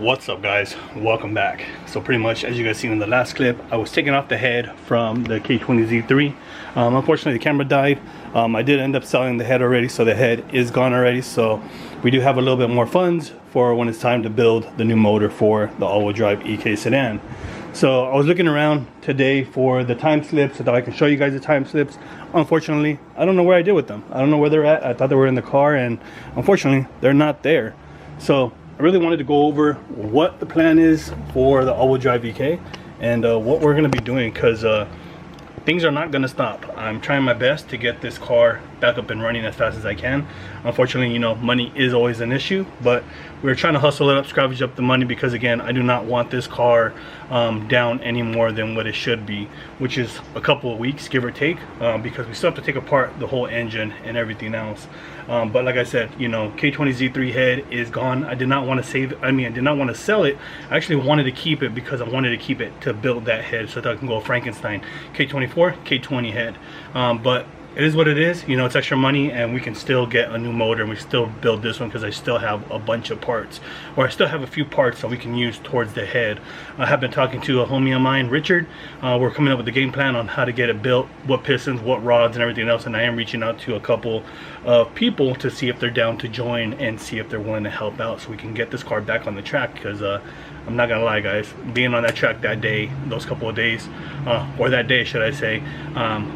What's up, guys? Welcome back. So pretty much, as you guys seen in the last clip, I was taking off the head from the K20Z3. Unfortunately, the camera died. I did end up selling the head already, so the head is gone already. So we do have a little bit more funds for when it's time to build the new motor for the all-wheel drive EK sedan. So I was looking around today for the time slips so that I can show you guys the time slips. Unfortunately, I don't know where I did with them. I don't know where they're at. I thought they were in the car, and unfortunately, they're not there. So I really wanted to go over what the plan is for the all-wheel drive EK and what we're going to be doing, because things are not going to stop. I'm trying my best to get this car back up and running as fast as I can. Unfortunately, you know, money is always an issue, but we're trying to hustle it up, scavenge up the money, because again, I do not want this car down any more than what it should be, which is a couple of weeks, give or take, because we still have to take apart the whole engine and everything else. But like I said, you know, K20Z3 head is gone. I did not want to save it. I did not want to sell it. I actually wanted to keep it because I wanted to keep it to build that head so that I can go Frankenstein. K24, K20 head. But it is what it is. You know, it's extra money, and we can still get a new motor, and we still build this one because I still have a bunch of parts, or I still have a few parts that we can use towards the head. I have been talking to a homie of mine, Richard. We're coming up with a game plan on how to get it built, what pistons, what rods, and everything else. And I am reaching out to a couple of people to see if they're down to join and see if they're willing to help out so we can get this car back on the track, because I'm not gonna lie, guys, being on that track that day, those couple of days, or that day should I say,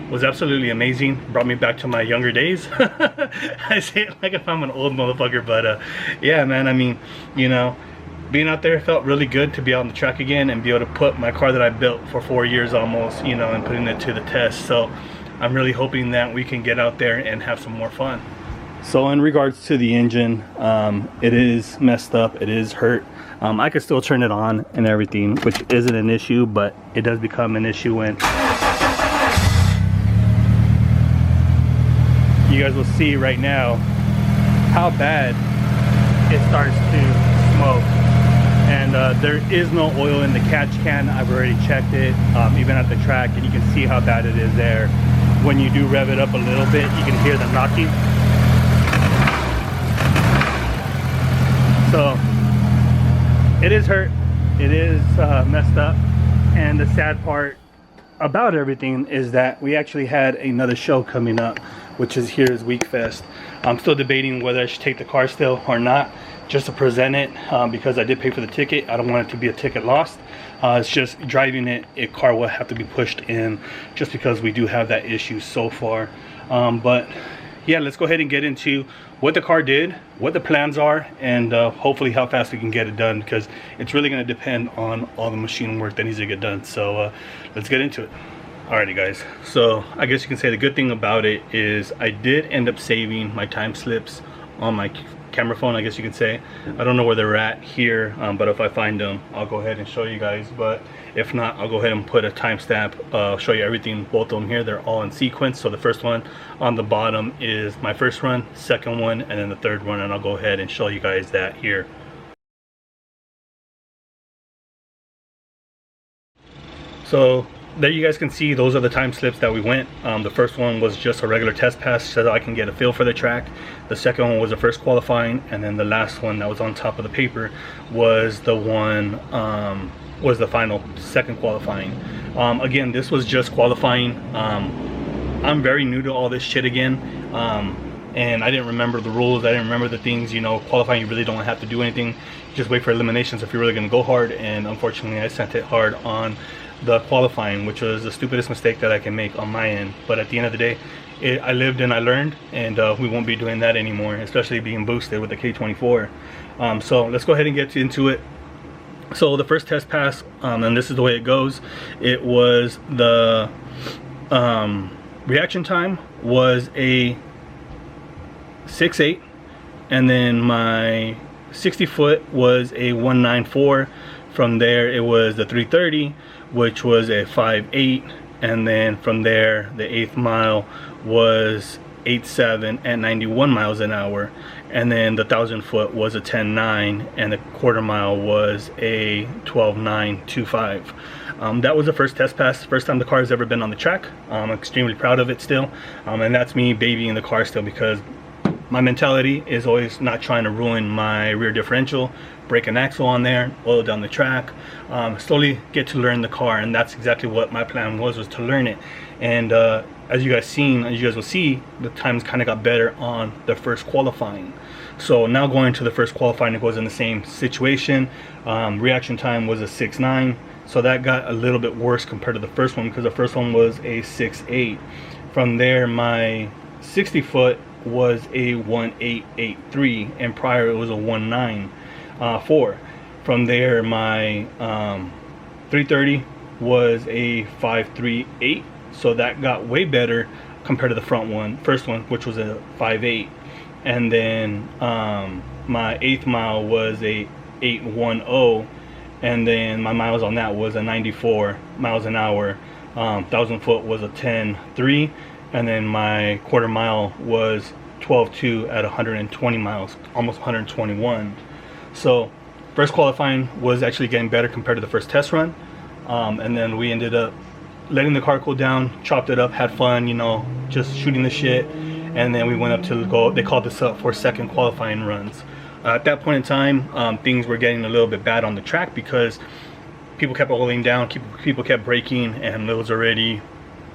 was absolutely amazing. Brought me back to my younger days. I say it like if I'm an old motherfucker, but yeah, man, I mean, you know, being out there felt really good to be out on the track again and be able to put my car that I built for 4 years almost, you know, and putting it to the test. So I'm really hoping that we can get out there and have some more fun. So in regards to the engine, it is messed up, it is hurt. I could still turn it on and everything, which isn't an issue, but it does become an issue when you guys will see right now how bad it starts to smoke. And there is no oil in the catch can. I've already checked it, even at the track, and you can see how bad it is there. When you do rev it up a little bit, you can hear the knocking. So it is hurt, it is messed up, and the sad part about everything is that we actually had another show coming up, which is here is Week Fest. I'm still debating whether I should take the car still or not, just to present it, because I did pay for the ticket. I don't want it to be a ticket lost. It's just driving it, a car will have to be pushed in, just because we do have that issue so far. But yeah, let's go ahead and get into what the car did, what the plans are, and hopefully how fast we can get it done, because it's really going to depend on all the machine work that needs to get done. So let's get into it. Alrighty, guys, so I guess you can say the good thing about it is I did end up saving my time slips on my camera phone, I guess you can say. I don't know where they're at here, but if I find them, I'll go ahead and show you guys. But if not, I'll go ahead and put a timestamp, show you everything, both of them here. They're all in sequence. So the first one on the bottom is my first run, second one, and then the third one, and I'll go ahead and show you guys that here. So there you guys can see, those are the time slips that we went. The first one was just a regular test pass so that I can get a feel for the track. The second one was the first qualifying, and then the last one that was on top of the paper was the one, was the final second qualifying. Again, this was just qualifying. I'm very new to all this shit again, and I didn't remember the rules. I didn't remember the things. You know, qualifying, you really don't have to do anything. You just wait for eliminations if you're really going to go hard, and unfortunately I sent it hard on the qualifying, which was the stupidest mistake that I can make on my end. But at the end of the day, I lived and I learned, and we won't be doing that anymore, especially being boosted with the K24. So let's go ahead and get into it. So the first test pass, and this is the way it goes. It was the reaction time was a 6.8, and then my 60 foot was a 1.94. From there it was the 330, which was a 5.8, and then from there the 8th mile was 8.7 at 91 miles an hour, and then the 1,000 foot was a 10.9, and the quarter mile was a 12.925. That was the first test pass, first time the car has ever been on the track. I'm extremely proud of it still, and that's me babying the car still, because my mentality is always not trying to ruin my rear differential, break an axle on there, oil down the track, slowly get to learn the car. And that's exactly what my plan was to learn it. And as you guys will see, the times kind of got better on the first qualifying. So now going to the first qualifying, it goes in the same situation. Reaction time was a 6.9, so that got a little bit worse compared to the first one, because the first one was a 6.8. From there, my 60 foot was a 1.883, and prior it was a 1.94. From there, my 330 was a 5.38, so that got way better compared to the first one, which was a 5.8. And then my 8th mile was a 8.10, and then my miles on that was a 94 miles an hour. 1,000 foot was a 10.3, and then my quarter mile was 12.2 at 120 miles, almost 121. So first qualifying was actually getting better compared to the first test run. And then we ended up letting the car cool down, chopped it up, had fun, you know, just shooting the shit. And then we went up to go, they called us up for second qualifying runs. At that point in time, things were getting a little bit bad on the track, because people kept rolling down, people kept braking, and it was already,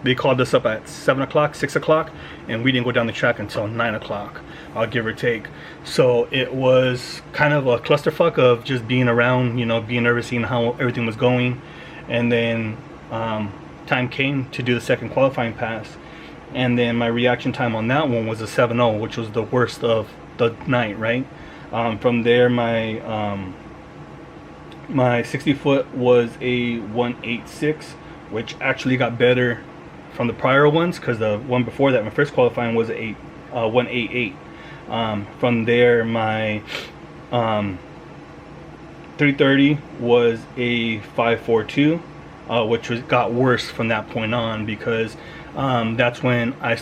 they called us up at 7 o'clock, 6 o'clock, and we didn't go down the track until 9 o'clock, give or take. So it was kind of a clusterfuck of just being around, you know, being nervous, seeing how everything was going. And then time came to do the second qualifying pass, and then my reaction time on that one was a 7.0, which was the worst of the night, right? From there, my 60 foot was a 1.86, which actually got better from the prior ones, because the one before that, my first qualifying, was a 1.88. From there, my 330 was a 5.42, which got worse from that point on, because that's when I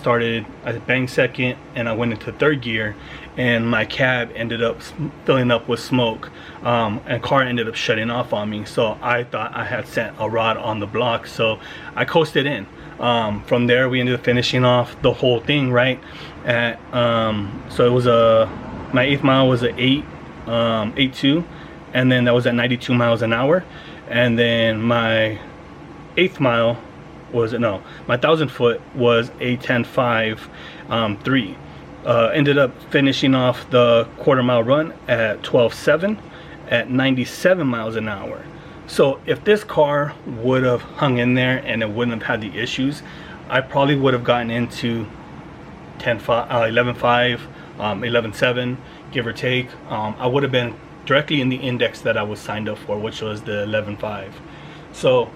banged second and I went into third gear, and my cab ended up filling up with smoke, and car ended up shutting off on me. So I thought I had sent a rod on the block, so I coasted in. From there, we ended up finishing off the whole thing right at so it was my 8th mile was a 8.2, and then that was at 92 miles an hour. And then my 8th mile was my 1,000 foot was a 10.5 3. Ended up finishing off the quarter mile run at 12.7 at 97 miles an hour. So if this car would have hung in there and it wouldn't have had the issues, I probably would have gotten into 11.5, 11.7, give or take. I would have been directly in the index that I was signed up for, which was the 11.5. So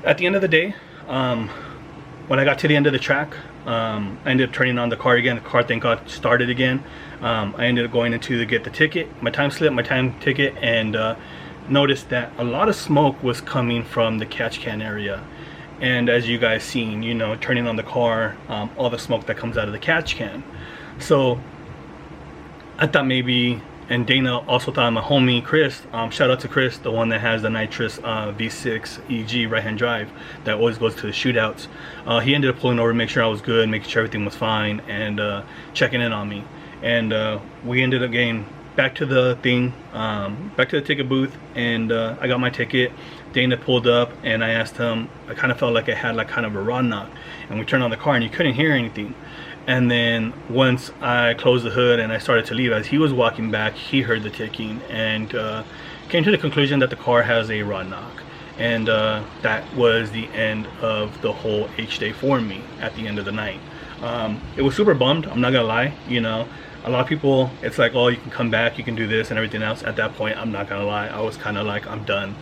at the end of the day, when I got to the end of the track, I ended up turning on the car again. The car, thank God, started again. I ended up going into to get the ticket, my time ticket, and noticed that a lot of smoke was coming from the catch can area. And as you guys seen, you know, turning on the car, all the smoke that comes out of the catch can. So I thought maybe, and Dana also thought my homie Chris, shout out to Chris, the one that has the nitrous V6 EG right hand drive that always goes to the shootouts. He ended up pulling over, make sure I was good, making sure everything was fine, and checking in on me. And we ended up getting back to the thing, back to the ticket booth, and I got my ticket. Dana pulled up, and I asked him, I kind of felt like it had like kind of a rod knock, and we turned on the car and you couldn't hear anything. And then once I closed the hood and I started to leave, as he was walking back, he heard the ticking and came to the conclusion that the car has a rod knock. And that was the end of the whole H-Day for me at the end of the night. It was super bummed, I'm not gonna lie. You know, a lot of people, it's like, oh, you can come back, you can do this and everything else. At that point, I'm not gonna lie, I was kind of like, I'm done.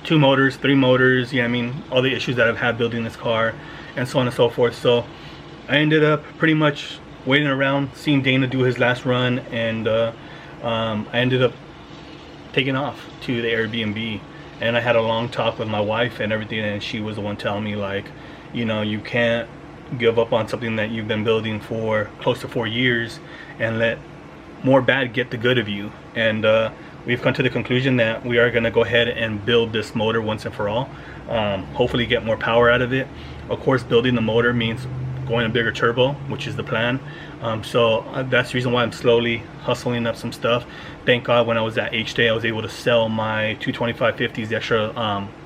2 motors, 3 motors, yeah, I mean, all the issues that I've had building this car and so on and so forth. So I ended up pretty much waiting around, seeing Dana do his last run, and I ended up taking off to the Airbnb. And I had a long talk with my wife and everything, and she was the one telling me, like, you know, you can't give up on something that you've been building for close to 4 years and let more bad get the good of you. And we've come to the conclusion that we are going to go ahead and build this motor once and for all. Hopefully get more power out of it. Of course, building the motor means going a bigger turbo, which is the plan. So that's the reason why I'm slowly hustling up some stuff. Thank God when I was at H-Day, I was able to sell my 225/50s, the extra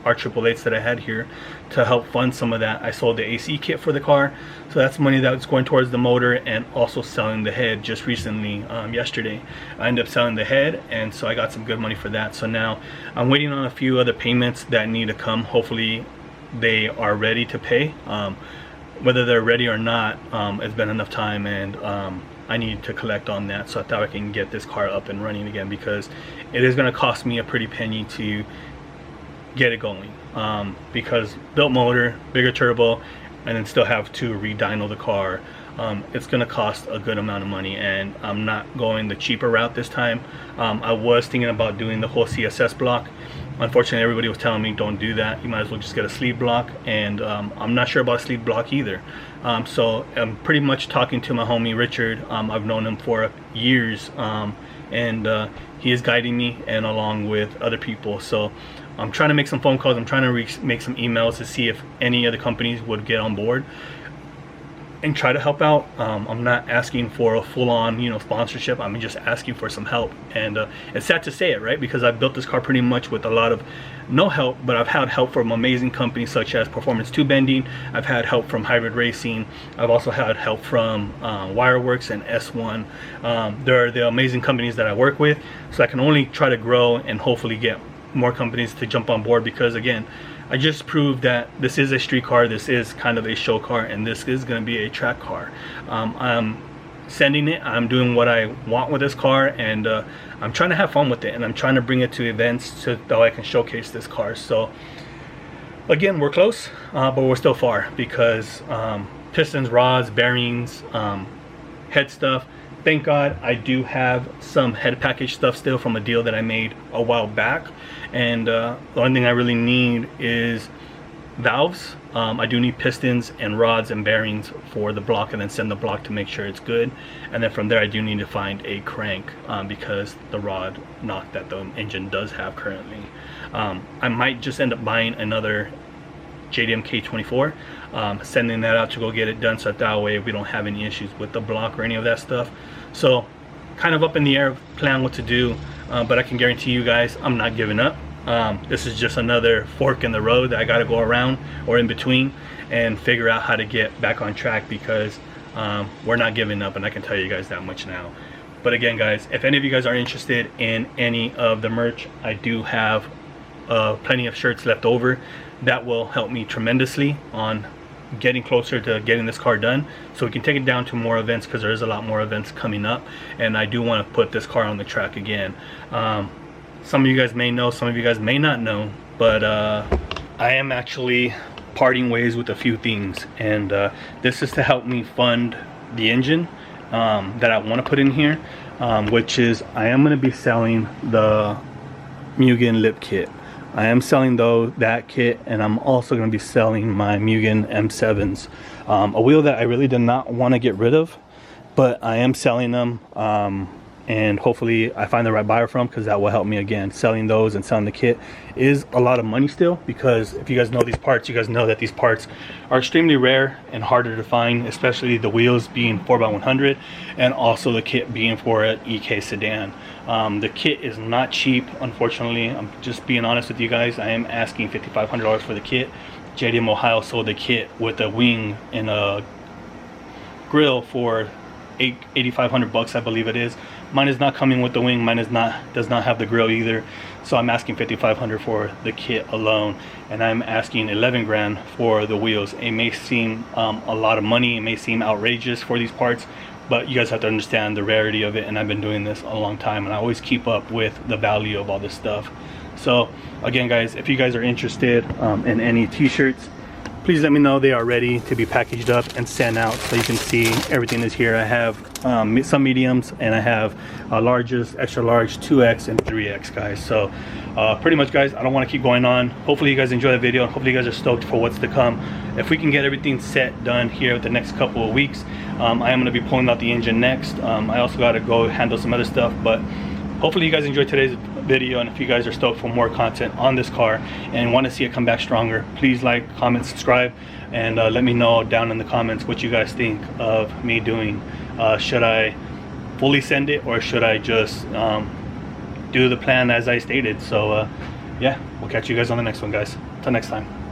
R888s that I had here, to help fund some of that. I sold the AC kit for the car, so that's money that's going towards the motor, and also selling the head just recently. Yesterday I ended up selling the head, and so I got some good money for that. So now I'm waiting on a few other payments that need to come. Hopefully they are ready to pay. Whether they're ready or not, it's been enough time, and I need to collect on that, so I thought I can get this car up and running again, because it is going to cost me a pretty penny to get it going, because built motor, bigger turbo, and then still have to re-dyno the car. It's going to cost a good amount of money, and I'm not going the cheaper route this time. I was thinking about doing the whole CSS block. Unfortunately, everybody was telling me don't do that, you might as well just get a sleeve block, and I'm not sure about a sleeve block either. So I'm pretty much talking to my homie Richard. I've known him for years, and he is guiding me, and along with other people. So I'm trying to make some phone calls, I'm trying to make some emails to see if any other companies would get on board and try to help out. I'm not asking for a full-on, you know, sponsorship. I'm just asking for some help, and it's sad to say it, right? Because I built this car pretty much with a lot of no help, but I've had help from amazing companies such as Performance2Bending. I've had help from Hybrid Racing. I've also had help from Wireworks and S1. They're the amazing companies that I work with, so I can only try to grow and hopefully get more companies to jump on board, because again, I just proved that this is a street car, this is kind of a show car, and this is going to be a track car. I'm sending it, I'm doing what I want with this car, and I'm trying to have fun with it, and I'm trying to bring it to events so that I can showcase this car. So again, we're close, but we're still far, because pistons, rods, bearings, head stuff. Thank God I do have some head package stuff still from a deal that I made a while back, and the only thing I really need is valves. I do need pistons and rods and bearings for the block, and then send the block to make sure it's good, and then from there I do need to find a crank, because the rod knock that the engine does have currently. I might just end up buying another JDM K24, sending that out to go get it done, so that way we don't have any issues with the block or any of that stuff. So kind of up in the air, plan what to do, but I can guarantee you guys I'm not giving up. This is just another fork in the road that I got to go around or in between and figure out how to get back on track, because we're not giving up, and I can tell you guys that much now. But again guys, if any of you guys are interested in any of the merch, I do have plenty of shirts left over that will help me tremendously on getting closer to getting this car done, so we can take it down to more events, because there is a lot more events coming up, and I do want to put this car on the track again. Some of you guys may know, some of you guys may not know, but I am actually parting ways with a few things, and this is to help me fund the engine that I want to put in here, which is I am going to be selling the Mugen lip kit. I am selling that kit, and I'm also going to be selling my Mugen M7s, a wheel that I really did not want to get rid of, but I am selling them, and hopefully I find the right buyer for them, because that will help me. Again, selling those and selling the kit is a lot of money still, because if you guys know these parts, you guys know that these parts are extremely rare and harder to find, especially the wheels being 4x100 and also the kit being for an EK sedan. The kit is not cheap, unfortunately. I'm just being honest with you guys. I am asking $5,500 for the kit. JDM Ohio sold the kit with a wing and a grill for $8,500, I believe it is. Mine is not coming with the wing. Mine does not have the grill either. So I'm asking $5,500 for the kit alone, and I'm asking 11 grand for the wheels. It may seem a lot of money. It may seem outrageous for these parts, but you guys have to understand the rarity of it, and I've been doing this a long time, and I always keep up with the value of all this stuff. So again guys, if you guys are interested in any t-shirts, please let me know. They are ready to be packaged up and sent out, so you can see everything is here. I have some mediums, and I have larges, extra large, 2X and 3X guys. So pretty much guys, I don't want to keep going on. Hopefully you guys enjoy the video, and hopefully you guys are stoked for what's to come. If we can get everything set done here with the next couple of weeks, I am going to be pulling out the engine next. I also got to go handle some other stuff, but hopefully you guys enjoyed today's video, and if you guys are stoked for more content on this car and want to see it come back stronger, please like, comment, subscribe, and let me know down in the comments what you guys think of me doing. Should I fully send it, or should I just do the plan as I stated? So yeah, we'll catch you guys on the next one, guys. Till next time.